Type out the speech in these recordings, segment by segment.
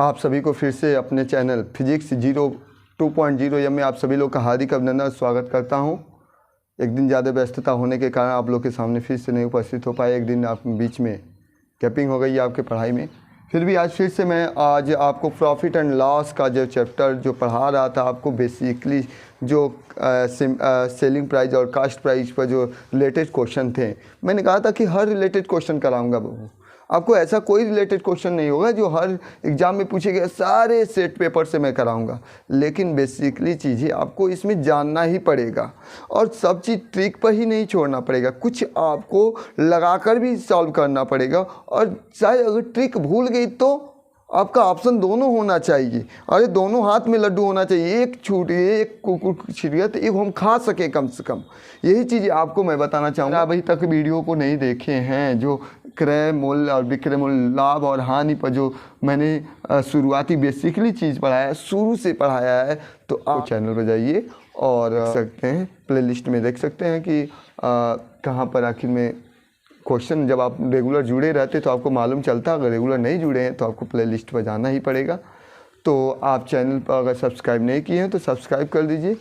आप सभी को फिर से अपने चैनल फिजिक्स 2.0 में आप सभी लोग का हार्दिक अभिनंदन स्वागत करता हूं। एक दिन ज़्यादा व्यस्तता होने के कारण आप लोग के सामने फिर से नहीं उपस्थित हो पाए। एक दिन आप बीच में गैपिंग हो गई है आपके पढ़ाई में। फिर भी आज फिर से मैं आज आपको प्रॉफिट एंड लॉस का जो चैप्टर जो पढ़ा रहा था, आपको बेसिकली जो सेलिंग प्राइस और कास्ट प्राइस पर जो रिलेटेड क्वेश्चन थे, मैंने कहा था कि हर रिलेटेड क्वेश्चन कराऊंगा। आपको ऐसा कोई रिलेटेड क्वेश्चन नहीं होगा जो हर एग्ज़ाम में पूछे गए सारे सेट पेपर से मैं कराऊंगा, लेकिन बेसिकली चीज़ें आपको इसमें जानना ही पड़ेगा और सब चीज़ ट्रिक पर ही नहीं छोड़ना पड़ेगा, कुछ आपको लगाकर भी सॉल्व करना पड़ेगा। और शायद अगर ट्रिक भूल गई तो आपका ऑप्शन दोनों होना चाहिए। अरे दोनों हाथ में लड्डू होना चाहिए, एक छूट गए एक कुकुर छिड़ गया तो एक हम खा सके कम से कम। यही चीज़ आपको मैं बताना चाहूँगा। अभी तक वीडियो को नहीं देखे हैं, जो क्रय मूल्य और विक्रय मूल्य, लाभ और हानि पर जो मैंने शुरुआती बेसिकली चीज़ पढ़ाया है, शुरू से पढ़ाया है, तो आप चैनल पर जाइए और सकते हैं प्लेलिस्ट में देख सकते हैं कि कहाँ पर आखिर में क्वेश्चन। जब आप रेगुलर जुड़े रहते तो आपको मालूम चलता, अगर रेगुलर नहीं जुड़े हैं तो आपको प्लेलिस्ट पर जाना ही पड़ेगा। तो आप चैनल पर अगर सब्सक्राइब नहीं किए हैं तो सब्सक्राइब कर दीजिए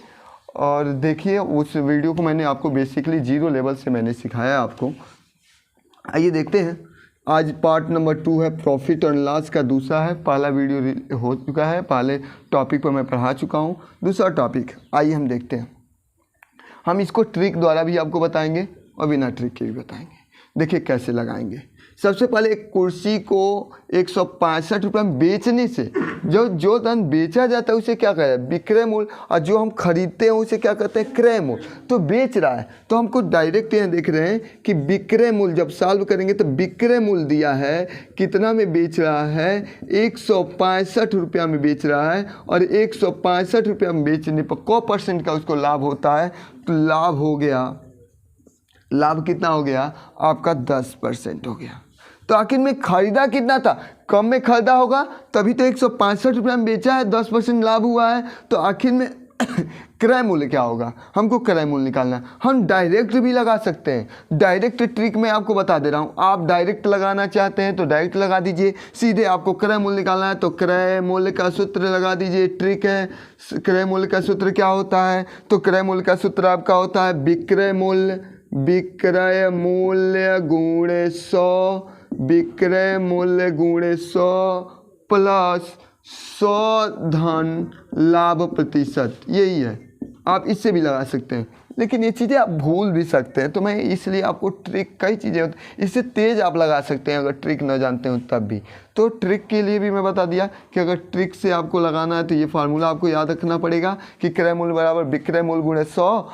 और देखिए उस वीडियो को। मैंने आपको बेसिकली 0 लेवल से मैंने सिखाया आपको। आइए देखते हैं। आज पार्ट नंबर 2 है, प्रॉफिट और लॉस का दूसरा है। पहला वीडियो हो चुका है, पहले टॉपिक पर मैं पढ़ा चुका हूँ। दूसरा टॉपिक आइए हम देखते हैं। हम इसको ट्रिक द्वारा भी आपको बताएंगे और बिना ट्रिक के भी बताएंगे। देखिए कैसे लगाएंगे। सबसे पहले एक कुर्सी को 165 रुपये में बेचने से जो धन बेचा जाता है उसे क्या कहते हैं, विक्रय मूल्य, और जो हम खरीदते हैं उसे क्या कहते हैं, क्रय मूल्य। तो बेच रहा है तो हमको डायरेक्ट यहाँ देख रहे हैं कि विक्रय मूल्य जब सॉल्व करेंगे तो विक्रय मूल्य दिया है, कितना में बेच रहा है, 165 रुपया में बेच रहा है। और 165 रुपया में बेचने पर क % का उसको लाभ होता है। तो लाभ हो गया, लाभ कितना हो गया आपका 10% हो गया। तो आखिर में खरीदा कितना था, कम में खरीदा होगा तभी तो 165 रुपये में बेचा है, 10% लाभ हुआ है। तो आखिर में क्रय मूल्य क्या होगा, हमको क्रय मूल्य निकालना है। हम डायरेक्ट भी लगा सकते हैं, डायरेक्ट ट्रिक मैं आपको बता दे रहा हूँ। आप डायरेक्ट लगाना चाहते हैं तो डायरेक्ट लगा दीजिए, सीधे आपको क्रय मूल्य निकालना है तो क्रय मूल्य का सूत्र लगा दीजिए। ट्रिक है, क्रय मूल्य का सूत्र क्या होता है, तो क्रय मूल्य का सूत्र आपका होता है विक्रय मूल्य गुणे 100, विक्रय मूल्य गुणे 100 प्लस 100 धन लाभ प्रतिशत। यही है, आप इससे भी लगा सकते हैं, लेकिन ये चीज़ें आप भूल भी सकते हैं। तो मैं इसलिए आपको ट्रिक, कई चीज़ें होती हैं इससे तेज आप लगा सकते हैं अगर ट्रिक न जानते हो तब भी। तो ट्रिक के लिए भी मैं बता दिया कि अगर ट्रिक से आपको लगाना है तो ये फार्मूला आपको याद रखना पड़ेगा कि क्रय मूल्य बराबर विक्रय मूल्य गुणे 100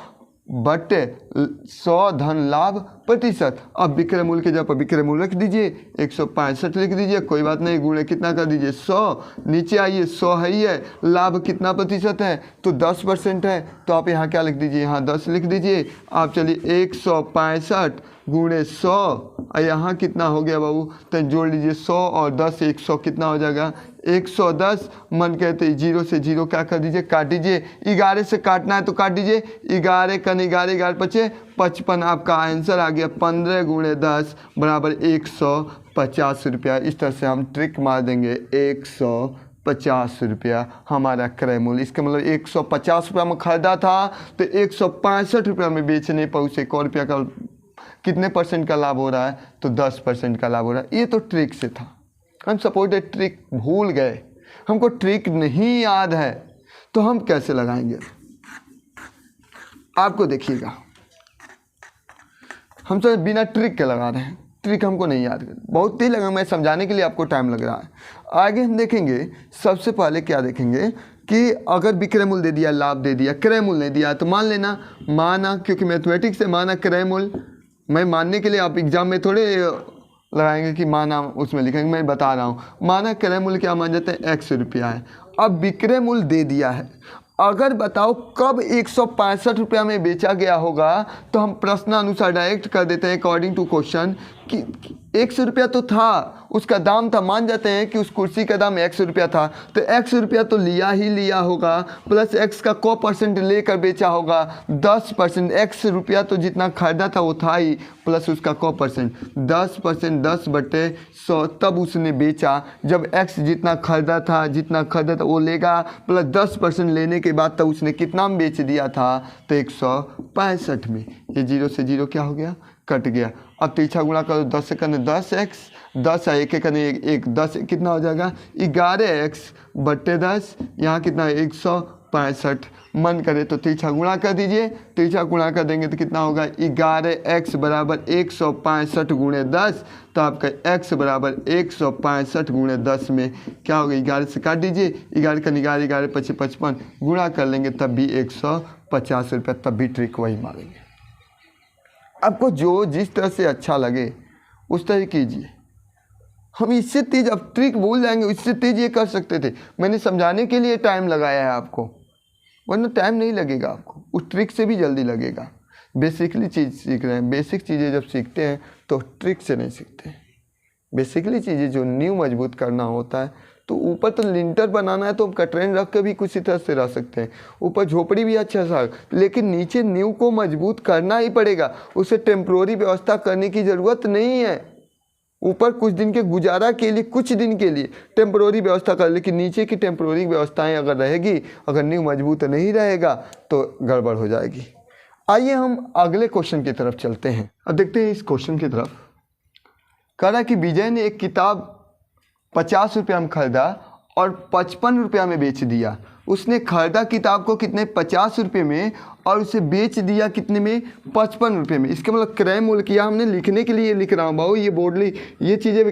बटे 100 धन लाभ प्रतिशत। अब विक्रय मूल्य के जगह विक्रय मूल्य रख दीजिए, 165 लिख दीजिए, कोई बात नहीं, गुणे कितना कर दीजिए 100। नीचे आइए 100 है ही है, लाभ कितना प्रतिशत है तो 10% है। तो आप यहाँ क्या लिख दीजिए, यहाँ 10 लिख दीजिए। आप चलिए 165 गुणे 100 और यहाँ कितना हो गया बाबू, तो जोड़ लीजिए 100 और 10, 100 कितना हो जाएगा 110। मन कहते 0 से 0 क्या कर दीजिए, काट दीजिए। 11 से काटना है तो काट दीजिए, 11 कन 11, 11 पचे 55। आपका आंसर आ गया 15 गुणे 10 बराबर 150 रुपया। इस तरह से हम ट्रिक मार देंगे 150 रुपया हमारा क्रय मूल्य। इसका मतलब 150 रुपया में खरीदा था तो 165 रुपया में बेचने पर उसे 1 रुपया का कितने % का लाभ हो रहा है, तो 10% का लाभ हो रहा है। ये तो ट्रिक से था। हम सपोज ट्रिक भूल गए, हमको ट्रिक नहीं याद है, तो हम कैसे लगाएंगे आपको देखिएगा। हम तो बिना ट्रिक के लगा रहे हैं, ट्रिक हमको नहीं याद है, बहुत तेज लगा, मैं समझाने के लिए आपको टाइम लग रहा है। आगे हम देखेंगे, सबसे पहले क्या देखेंगे कि अगर विक्रय मूल्य दे दिया, लाभ दे दिया, क्रय मूल्य नहीं दिया तो मान लेना, माना, क्योंकि मैथमेटिक्स से माना क्रय मूल्य, मैं मानने के लिए आप एग्जाम में थोड़े लगाएंगे कि माना उसमें लिखेंगे, मैं बता रहा हूँ। माना क्रय मूल्य क्या मान जाते हैं, 100 रुपया है। अब विक्रय मूल्य दे दिया है, अगर बताओ कब 165 रुपया में बेचा गया होगा, तो हम प्रश्नानुसार डायरेक्ट कर देते हैं अकॉर्डिंग टू क्वेश्चन। कि 100 रुपया तो था, उसका दाम था, मान जाते हैं कि उस कुर्सी का दाम 100 रुपया था, तो 100 रुपया तो लिया ही लिया होगा, प्लस x का को % लेकर बेचा होगा 10%। 100 रुपया तो जितना खरीदा था वो था ही, प्लस उसका को % 10%, 10/100 तब उसने बेचा। जब x जितना खरीदा था वो लेगा, प्लस 10% लेने के बाद तब उसने कितना में बेच दिया था, तो 165 में। ये 0 से 0 क्या हो गया, कट गया। अब तिरछा गुणा करो, 10 से करने 10x, 10 है, एक करने एक 10 कितना हो जाएगा 11x/10। यहाँ कितना है 165। मन करे तो तिरछा गुणा कर दीजिए, तिरछा गुणा कर देंगे तो कितना होगा 11x = 165 × 10। तो आपका x = 165 × 10 में क्या होगा, 11 से काट दीजिए, 11 का 11, 11 55 गुणा कर लेंगे तब भी 150 रुपये, तब भी ट्रिक वही मारेंगे। आपको जो जिस तरह से अच्छा लगे उस तरह कीजिए। हम इससे तेज अब ट्रिक भूल जाएंगे, इससे तेज ये कर सकते थे। मैंने समझाने के लिए टाइम लगाया है आपको, वरना टाइम नहीं लगेगा आपको, उस ट्रिक से भी जल्दी लगेगा। बेसिकली चीज़ सीख रहे हैं, बेसिक चीज़ें जब सीखते हैं तो ट्रिक से नहीं सीखते हैं। बेसिकली चीज़ें जो नींव मजबूत करना होता है, तो ऊपर तो लिंटर बनाना है तो हम कटरेन रख के भी किसी तरह से रह सकते हैं, ऊपर झोपड़ी भी अच्छा सा, लेकिन नीचे नींव को मजबूत करना ही पड़ेगा। उसे टेम्प्रोरी व्यवस्था करने की ज़रूरत नहीं है। ऊपर कुछ दिन के गुजारा के लिए, कुछ दिन के लिए टेम्प्रोरी व्यवस्था कर, लेकिन नीचे की टेम्प्रोरी व्यवस्थाएं अगर रहेगी, अगर नींव मजबूत नहीं रहेगा तो गड़बड़ हो जाएगी। आइए हम अगले क्वेश्चन की तरफ चलते हैं। अब देखते हैं इस क्वेश्चन की तरफ। कह रहा कि विजय ने एक किताब 50 रुपया में खरीदा और 55 रुपया में बेच दिया। उसने खरीदा किताब को कितने 50 रुपये में और उसे बेच दिया कितने में 55 रुपये में। इसके मतलब क्रय मूल्य किया, हमने लिखने के लिए लिख रहा हूँ भाऊ, ये बोर्डली ये चीज़ें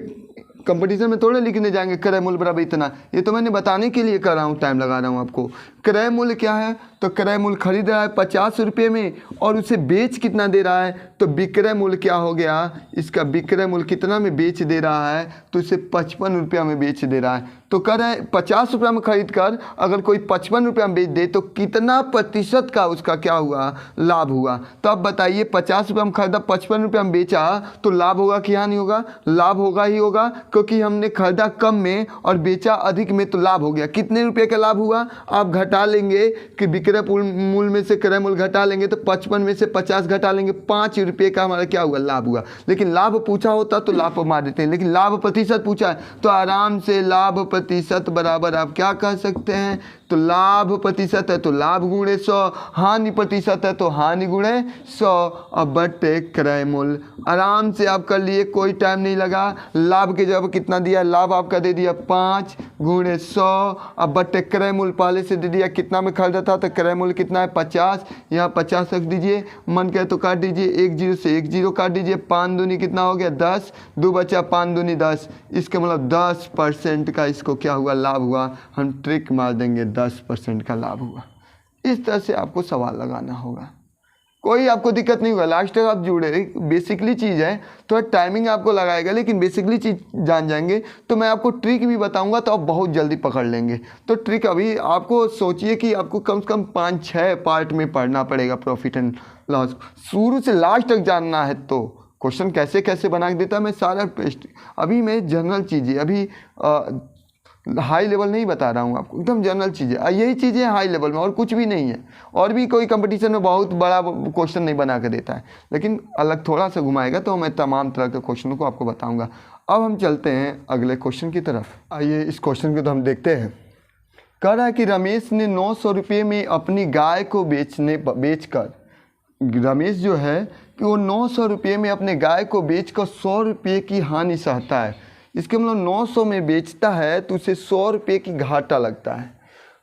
कंपटीशन में थोड़े लिखने जाएंगे क्रय मूल्य बराबर इतना, ये तो मैंने बताने के लिए कर रहा हूँ, टाइम लगा रहा हूँ आपको। क्रय मूल्य क्या है, तो क्रय मूल्य खरीद रहा है 50 रुपये में और उसे बेच कितना दे रहा है, तो विक्रय मूल्य क्या हो गया, इसका विक्रय मूल्य कितना में बेच दे रहा है, तो इसे 55 रुपया में बेच दे रहा है। तो कह रहा है 50 रुपया में खरीद कर अगर कोई 55 रुपया में बेच दे तो कितना % का उसका क्या हुआ, लाभ हुआ। तो अब बताइए 50 रुपया में खरीदा, 55 रुपया में बेचा, तो लाभ होगा कि हाँ नहीं होगा, लाभ होगा ही होगा, क्योंकि हमने खरीदा कम में और बेचा अधिक में, तो लाभ हो गया। कितने रुपये का लाभ हुआ, आप घटा लेंगे कि विक्रय मूल्य में से क्रय मूल्य घटा लेंगे, तो 55 में से 50 घटा लेंगे, 5 रुपये का हमारा क्या हुआ, लाभ हुआ। लेकिन लाभ पूछा होता तो लाभ मार देते हैं, लेकिन लाभ प्रतिशत पूछा है तो आराम से लाभ प्रतिशत बराबर आप क्या कह सकते हैं, तो लाभ प्रतिशत है तो लाभ गुणे 100, हानि प्रतिशत है तो हानि गुणे 100 अब बटे क्रय मूल्य। आराम से आप कर लिए, कोई टाइम नहीं लगा। लाभ के जब कितना दिया, लाभ आपका दे दिया 5 गुणे 100, अब बटे क्रय मूल्य पहले से दे दिया, कितना में खरीदा था तो क्रय मूल्य कितना है 50, यहाँ 50 रख दीजिए, मन करे तो काट दीजिए, 1 0 से 1 0 काट दीजिए, 5 दूनी कितना हो गया 10, 2 बचा 5 दूनी 10, इसका मतलब 10% का इसको क्या हुआ, लाभ हुआ। हम ट्रिक मार देंगे 10% का लाभ हुआ। इस तरह से आपको सवाल लगाना होगा, कोई आपको दिक्कत नहीं होगा। लास्ट तक आप जुड़े, बेसिकली चीज़ है, थोड़ा टाइमिंग आपको लगाएगा, लेकिन बेसिकली चीज़ जान जाएंगे तो मैं आपको ट्रिक भी बताऊंगा तो आप बहुत जल्दी पकड़ लेंगे। तो ट्रिक अभी आपको सोचिए कि आपको कम से कम 5-6 पार्ट में पढ़ना पड़ेगा प्रॉफिट एंड लॉस, शुरू से लास्ट तक जानना है। तो क्वेश्चन कैसे कैसे बना के देता मैं सारा पेस्ट, अभी मैं जनरल चीज़ें, अभी हाई लेवल नहीं बता रहा हूँ आपको, एकदम जनरल चीज़ें, यही चीज़ें हाई लेवल में, और कुछ भी नहीं है। और भी कोई कंपटीशन में बहुत बड़ा क्वेश्चन नहीं बना के देता है, लेकिन अलग थोड़ा सा घुमाएगा तो मैं तमाम तरह के क्वेश्चनों को आपको बताऊंगा। अब हम चलते हैं अगले क्वेश्चन की तरफ। आइए इस क्वेश्चन को तो हम देखते हैं। कह रहा है कि रमेश ने 900 रुपये में अपनी गाय को बेचकर, रमेश जो है कि वो 900 रुपये में अपने गाय को बेचकर 100 रुपये की हानि सहता है। इसके मतलब 900 में बेचता है तो उसे 100 रुपये की घाटा लगता है।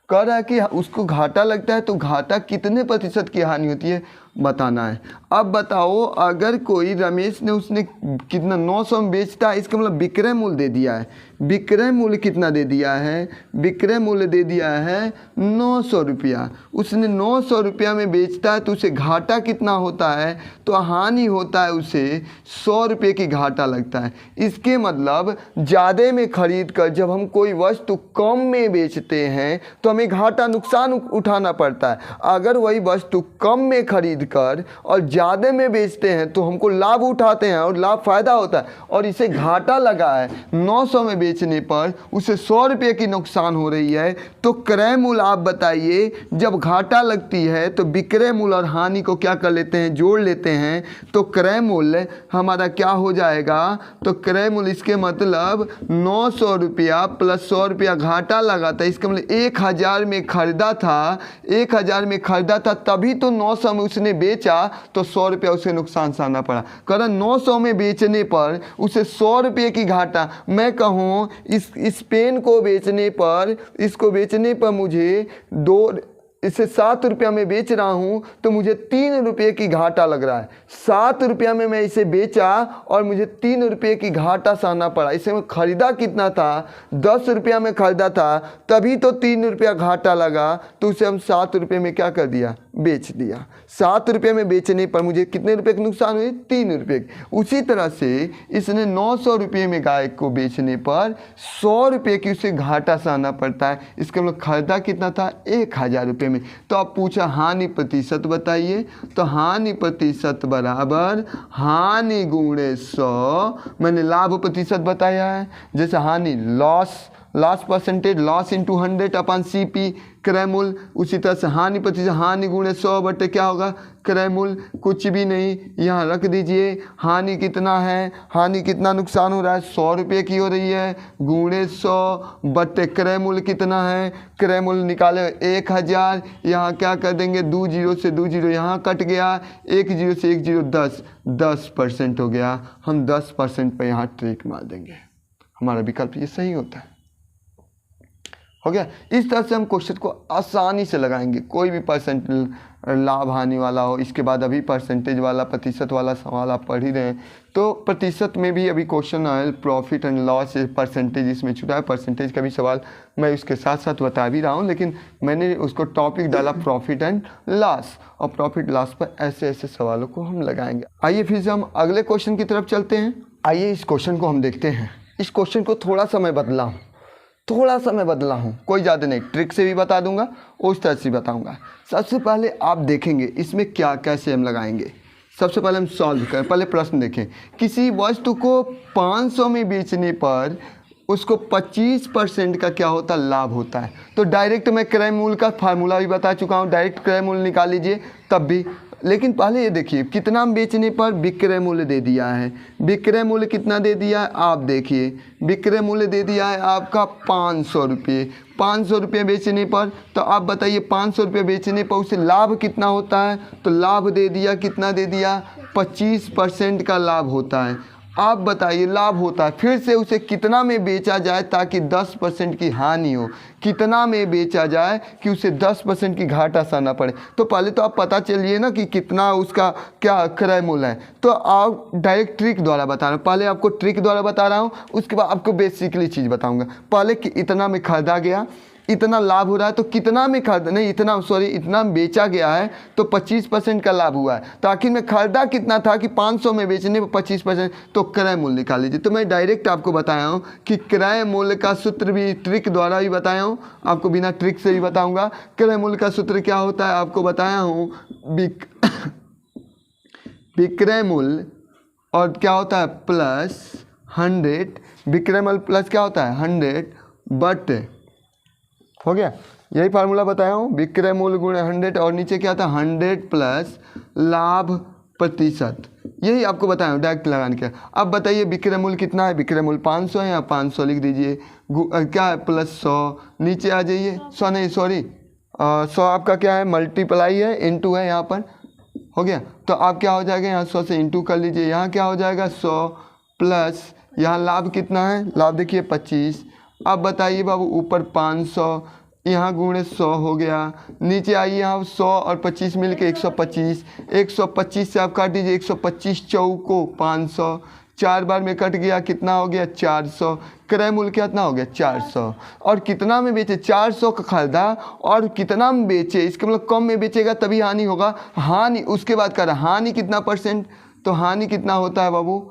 कह रहा है कि उसको घाटा लगता है, तो घाटा कितने % की हानि होती है बताना है। अब बताओ, अगर कोई रमेश ने उसने कितना 900 में बेचता है, इसका मतलब विक्रय मूल्य दे दिया है। विक्रय मूल्य कितना दे दिया है, विक्रय मूल्य दे दिया है 900 रुपया। उसने 900 रुपया में बेचता है तो उसे घाटा कितना होता है, तो हानि होता है उसे 100 रुपये की घाटा लगता है। इसके मतलब ज़्यादा में खरीद कर जब हम कोई वस्तु कम में बेचते हैं तो हमें घाटा नुकसान उठाना पड़ता है। अगर वही वस्तु कम में खरीद कर और ज़्यादा में बेचते हैं तो हमको लाभ उठाते हैं और लाभ फ़ायदा होता है, और इसे घाटा लगा है 900 में बेचने पर उसे 100 रुपये की नुकसान हो रही है, तो क्रय मूल्य आप बताइए, जब घाटा लगती है तो विक्रय मूल्य और हानि को क्या कर लेते हैं, जोड़ लेते हैं, तो क्रय मूल्य हमारा क्या हो जाएगा, तो क्रय मूल्य इसके मतलब 900 रुपया प्लस 100 रुपया घाटा लगा था, इसका मतलब 1000 में खरीदा था, 1000 में खरीदा था तभी तो 900 में उसने बेचा तो 100 रुपया उसे नुकसान सहना पड़ा। कारण 900 में बेचने पर उसे 100 रुपये की घाटा, मैं कहूँ इस पेन को बेचने पर, इसको बेचने पर मुझे इसे 7 रुपया में बेच रहा हूँ तो मुझे 3 रुपये की घाटा लग रहा है। 7 रुपया में मैं इसे बेचा और मुझे 3 रुपये की घाटा सहना पड़ा। इसे मैं खरीदा कितना था, 10 रुपया में खरीदा था तभी तो 3 रुपया घाटा लगा, तो उसे हम 7 रुपये में क्या कर दिया, बेच दिया। 7 रुपये में बेचने पर मुझे कितने रुपये की नुकसान हुई, 3 रुपये की। उसी तरह से इसने 900 रुपये में गाय को बेचने पर 100 रुपये की उसे घाटा सहना पड़ता है। इसका मतलब खरीदा कितना था, 1000 रुपये में। तो आप पूछा हानि प्रतिशत बताइए, तो हानि प्रतिशत बराबर हानि गुणे 100, मैंने लाभ प्रतिशत बताया है। जैसे हानि लॉस परसेंटेज, लॉस इंटू 100 अपन CP क्रय मूल्य, उसी तरह से हानि प्रतिशत हानि गुणे 100 बटे क्या होगा, क्रय मूल्य। कुछ भी नहीं, यहाँ रख दीजिए, हानि कितना है, हानि कितना नुकसान हो रहा है, 100 रुपये की हो रही है, गुणे 100 बटे क्रय मूल्य कितना है, क्रय मूल्य निकाले 1000, यहाँ क्या कर देंगे, 2 जीरो से 2 जीरो यहाँ कट गया, 1 जीरो से 1 जीरो 10% हो गया। हम 10% पर यहाँ ट्रिक मार देंगे, हमारा विकल्प ये सही होता है। हो गया। इस तरह से हम क्वेश्चन को आसानी से लगाएंगे, कोई भी परसेंट लाभ हानि वाला हो। इसके बाद अभी परसेंटेज वाला, प्रतिशत वाला सवाल आप पढ़ ही रहे हैं, तो प्रतिशत में भी अभी क्वेश्चन आया, प्रॉफिट एंड लॉस परसेंटेज इसमें छूटा है। परसेंटेज का भी सवाल मैं उसके साथ साथ बता भी रहा हूँ, लेकिन मैंने उसको टॉपिक डाला प्रॉफिट एंड लॉस, और प्रॉफिट लॉस पर ऐसे ऐसे सवालों को हम लगाएंगे। आइए फिर से हम अगले क्वेश्चन की तरफ चलते हैं। आइए इस क्वेश्चन को हम देखते हैं। इस क्वेश्चन को थोड़ा सा मैं बदला हूँ, कोई ज़्यादा नहीं, ट्रिक से भी बता दूंगा, उस तरह से बताऊंगा। सबसे पहले आप देखेंगे इसमें क्या कैसे हम लगाएंगे। सबसे पहले हम सॉल्व करें, पहले प्रश्न देखें। किसी वस्तु को 500 में बेचने पर उसको 25% का क्या होता, लाभ होता है। तो डायरेक्ट मैं क्रय मूल्य का फार्मूला भी बता चुका हूँ, डायरेक्ट क्रय मूल्य निकाल लीजिए तब भी। लेकिन पहले ये देखिए कितना बेचने पर विक्रय मूल्य दे दिया है। विक्रय मूल्य कितना दे दिया है, आप देखिए, विक्रय मूल्य दे दिया है आपका 500 रुपये। 500 रुपये बेचने पर, तो आप बताइए 500 रुपये बेचने पर उसे लाभ कितना होता है, तो लाभ दे दिया, कितना दे दिया, 25% का लाभ होता है। आप बताइए लाभ होता है, फिर से उसे कितना में बेचा जाए ताकि 10% की हानि हो, कितना में बेचा जाए कि उसे 10% की घाटा सहना पड़े। तो पहले तो आप पता चलिए ना कि कितना उसका क्या क्रय मूल्य है। तो आप डायरेक्ट ट्रिक द्वारा बता रहा हूँ, पहले आपको ट्रिक द्वारा बता रहा हूँ, उसके बाद आपको बेसिकली चीज़ बताऊँगा। पहले कि इतना में खरीदा गया, इतना लाभ हो रहा है, तो कितना में खरीदा नहीं, इतना बेचा गया है तो 25% का लाभ हुआ है। तो आखिर में खरीदा कितना था कि 500 में बेचने पर 25%, तो क्रय मूल्य निकाल लीजिए। तो मैं डायरेक्ट आपको बताया हूँ कि क्रय मूल्य का सूत्र भी ट्रिक द्वारा भी बताया हूँ, आपको बिना ट्रिक से भी बताऊँगा। क्रय मूल्य का सूत्र क्या होता है आपको बताया हूँ, विक्रय मूल्य और क्या होता है प्लस 100, विक्रय मूल्य प्लस क्या होता है 100 बटे, हो गया, यही फार्मूला बताया हूँ, विक्रय मूल्य गुणे 100, और नीचे क्या था 100 प्लस लाभ प्रतिशत, यही आपको बताया हूँ डायरेक्ट लगाने के। अब बताइए विक्रय मूल्य कितना है, विक्रय मूल्य 500 है, यहाँ 500 लिख दीजिए, क्या है प्लस 100, नीचे आ जाइए, 100 नहीं सॉरी 100 आपका क्या है मल्टीप्लाई है, इंटू है यहाँ पर, हो गया। तो आप क्या हो जाएगा, यहाँ 100 से इंटू कर लीजिए, यहाँ क्या हो जाएगा 100 प्लस, यहाँ लाभ कितना है, लाभ देखिए 25। अब बताइए बाबू ऊपर 500, यहाँ गुणे 100 हो गया, नीचे आइए यहाँ 100 और 25 मिल के 125, 125 से आप काट दीजिए, 125 चौको 500, 4 बार में कट गया, कितना हो गया 400, क्रय मूल्य कितना हो गया 400, और कितना में बेचे 400 का खरीदा और कितना में बेचे, इसके मतलब कम में बेचेगा तभी हानि होगा, हानि उसके बाद कर हानि कितना परसेंट, तो हानि कितना होता है बाबू,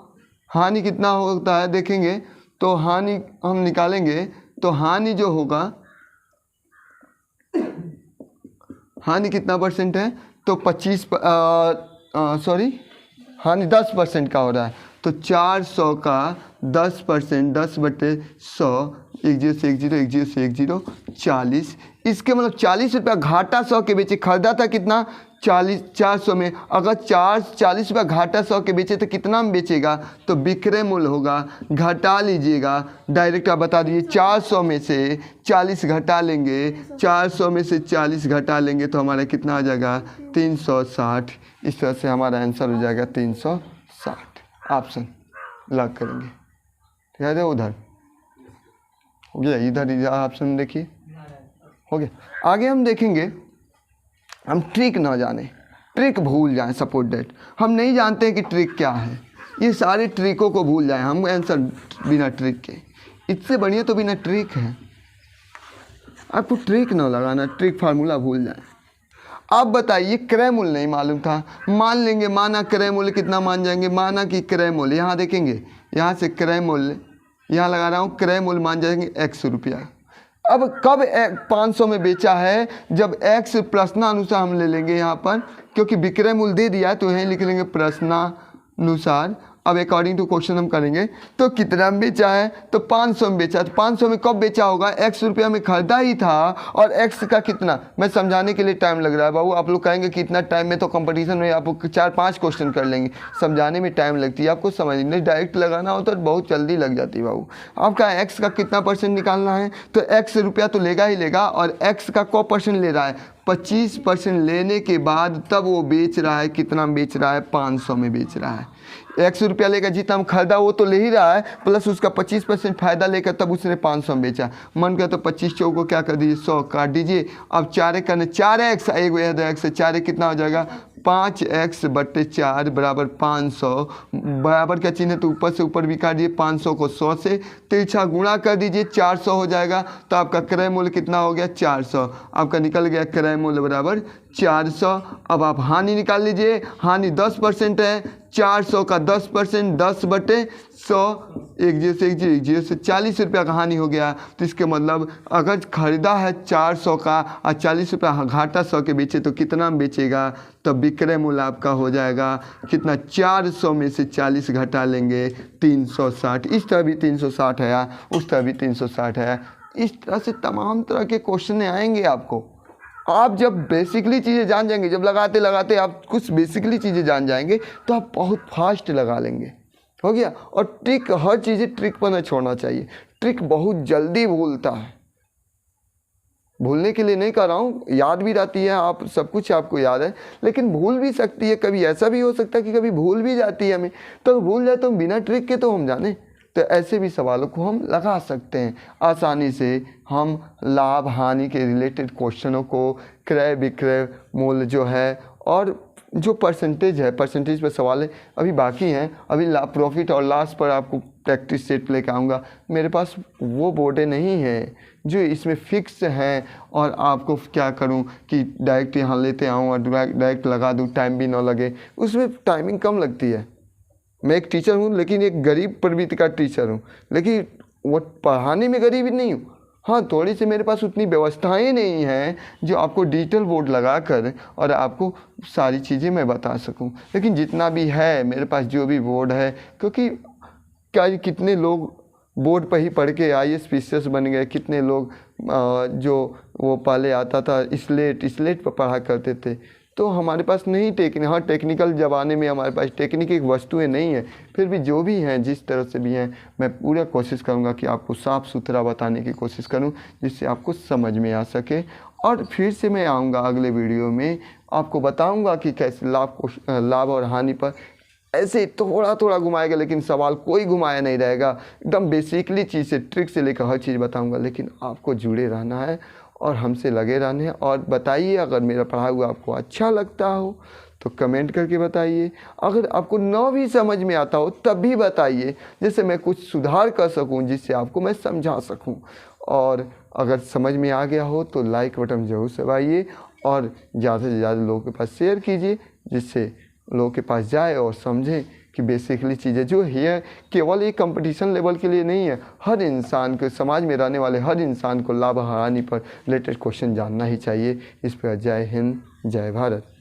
हानि कितना होता है देखेंगे, तो हानि हम निकालेंगे, तो हानि जो होगा, हानि कितना परसेंट है, तो 10% का हो रहा है। तो 400 का 10%, 10/100, 10 40। इसके मतलब 40 रुपया घाटा 100 के बेचे, खरीदा था कितना 400 में। अगर 40 रुपया घाटा 100 के बेचे तो कितना में बेचेगा, तो विक्रय मूल्य होगा, घटा लीजिएगा डायरेक्ट। आप बता दीजिए 400 में से 40 घटा लेंगे, 400 में से 40 घटा लेंगे तो हमारा कितना आ जाएगा 360। इस तरह से हमारा आंसर हो जाएगा 360। ऑप्शन लॉक करेंगे। ठीक है, उधर हो गया, इधर ऑप्शन देखिए हो गया। आगे हम देखेंगे, हम ट्रिक ना जाने, ट्रिक भूल जाएं। सपोर्ट डेट हम नहीं जानते हैं कि ट्रिक क्या है, ये सारे ट्रिकों को भूल जाएं हम, आंसर बिना ट्रिक के। इससे बढ़िया तो बिना ट्रिक है, आपको ट्रिक ना लगाना, ट्रिक फार्मूला भूल जाएं। आप बताइए क्रय मूल्य नहीं मालूम था, मान लेंगे, माना क्रय मूल्य कितना मान जाएंगे, माना कि क्रय मूल्य यहाँ देखेंगे, यहाँ से क्रय मूल्य यहाँ लगा रहा हूँ, क्रय मूल्य मान जाएंगे 100 रुपया। अब कब 500 में बेचा है, जब x प्रश्नानुसार हम ले लेंगे यहाँ पर, क्योंकि विक्रय मूल्य दे दिया है तो यहीं लिख लेंगे प्रश्नानुसार। अब अकॉर्डिंग टू क्वेश्चन हम करेंगे, तो कितना में बेचा है, तो 500 में बेचा। तो 500 में कब बेचा होगा, 100 रुपया में खरीदा ही था, और x का कितना, मैं समझाने के लिए टाइम लग रहा है बाबू। आप लोग कहेंगे कि इतना टाइम में तो कंपटीशन में आप 4-5 क्वेश्चन कर लेंगे, समझाने में टाइम लगती है, आपको समझने डायरेक्ट लगाना हो तो बहुत जल्दी लग जाती है बाबू। आपका x का कितना % निकालना है, तो 100 रुपया तो लेगा ही लेगा, और x का को % ले रहा है 25% लेने के बाद तब वो बेच रहा है, कितना में बेच रहा है, 500 में बेच रहा है। 100 रुपया लेकर जितना हम खरीदा वो तो ले ही रहा है, प्लस उसका 25% फायदा लेकर तब उसने 500 में बेचा। मन कर तो 25 चौक को क्या कर दीजिए 100 काट दीजिए। अब 4 करने 4x, एक x 4 कितना हो जाएगा 5x/4 बराबर 500। बराबर का चिन्ह है तो ऊपर से ऊपर भी काट दीजिए, 500 को 100 से तिरछा गुणा कर दीजिए, 400 हो जाएगा। तो आपका क्रय मूल्य कितना हो गया 400, आपका निकल गया क्रय मूल्य बराबर 400। अब आप हानि निकाल लीजिए, हानि 10% है, 400 का 10%, 10/100, 1 से 40 रुपया का हानि हो गया। तो इसके मतलब अगर खरीदा है 400 का और 40 रुपया घाटा 100 के बेचे तो कितना में बेचेगा, तो विक्रय मूल्य आपका हो जाएगा कितना, 400 में से 40 घटा लेंगे 360। इस तरह भी 360 है, उस तरह भी 360 है। इस तरह से तमाम तरह के क्वेश्चन आएंगे आपको। आप जब बेसिकली चीज़ें जान जाएंगे, जब लगाते लगाते आप कुछ बेसिकली चीज़ें जान जाएंगे तो आप बहुत फास्ट लगा लेंगे। हो गया। और ट्रिक, हर चीज़ें ट्रिक पर न छोड़ना चाहिए, ट्रिक बहुत जल्दी भूलता है। भूलने के लिए नहीं कर रहा हूँ, याद भी रहती है, आप सब कुछ आपको याद है, लेकिन भूल भी सकती है। कभी ऐसा भी हो सकता है कि कभी भूल भी जाती है हमें, तो भूल जाए तो बिना ट्रिक के तो हम जाने। तो ऐसे भी सवालों को हम लगा सकते हैं आसानी से। हम लाभ हानि के रिलेटेड क्वेश्चनों को, क्रय विक्रय मूल्य जो है, और जो परसेंटेज है, परसेंटेज पर सवाल है अभी बाकी हैं। अभी प्रॉफिट और लॉस पर आपको प्रैक्टिस सेट लेकर आऊँगा। मेरे पास वो बोर्डें नहीं हैं जो इसमें फिक्स हैं, और आपको क्या करूं कि डायरेक्ट यहाँ लेते आऊँ और डायरेक्ट लगा दूं, टाइम भी ना लगे। उसमें टाइमिंग कम लगती है। मैं एक टीचर हूँ, लेकिन एक गरीब प्रवृत्ति का टीचर हूँ, लेकिन वो पढ़ाने में गरीब नहीं हूँ। हाँ, थोड़ी सी मेरे पास उतनी व्यवस्थाएं नहीं हैं जो आपको डिजिटल बोर्ड लगा कर और आपको सारी चीज़ें मैं बता सकूं। लेकिन जितना भी है मेरे पास, जो भी बोर्ड है, क्योंकि क्या कितने लोग बोर्ड पर ही पढ़ के IAS PCS बन गए, कितने लोग जो वो पहले आता था स्लेट पर पढ़ा करते थे। तो हमारे पास नहीं टेक्निकल ज़माने में हमारे पास टेक्निक की वस्तुएं नहीं है। फिर भी जो भी हैं, जिस तरह से भी हैं, मैं पूरा कोशिश करूंगा कि आपको साफ़ सुथरा बताने की कोशिश करूं, जिससे आपको समझ में आ सके। और फिर से मैं आऊँगा अगले वीडियो में, आपको बताऊँगा कि कैसे लाभ और हानि पर ऐसे थोड़ा थोड़ा घुमाएगा, लेकिन सवाल कोई घुमाया नहीं रहेगा। एकदम बेसिकली चीज़ से, ट्रिक से लेकर हर चीज़ बताऊँगा। लेकिन आपको जुड़े रहना है और हमसे लगे रहने हैं। और बताइए, अगर मेरा पढ़ा हुआ आपको अच्छा लगता हो तो कमेंट करके बताइए। अगर आपको न भी समझ में आता हो तब भी बताइए, जिससे मैं कुछ सुधार कर सकूं, जिससे आपको मैं समझा सकूं। और अगर समझ में आ गया हो तो लाइक बटन ज़रूर दबाइए और ज़्यादा से ज़्यादा लोगों के पास शेयर कीजिए, जिससे लोगों के पास जाए और समझें कि बेसिकली चीज़ें जो है केवल एक कंपटीशन लेवल के लिए नहीं है। हर इंसान को, समाज में रहने वाले हर इंसान को लाभ हानि पर रिलेटेड क्वेश्चन जानना ही चाहिए। इस पर जय हिंद, जय भारत।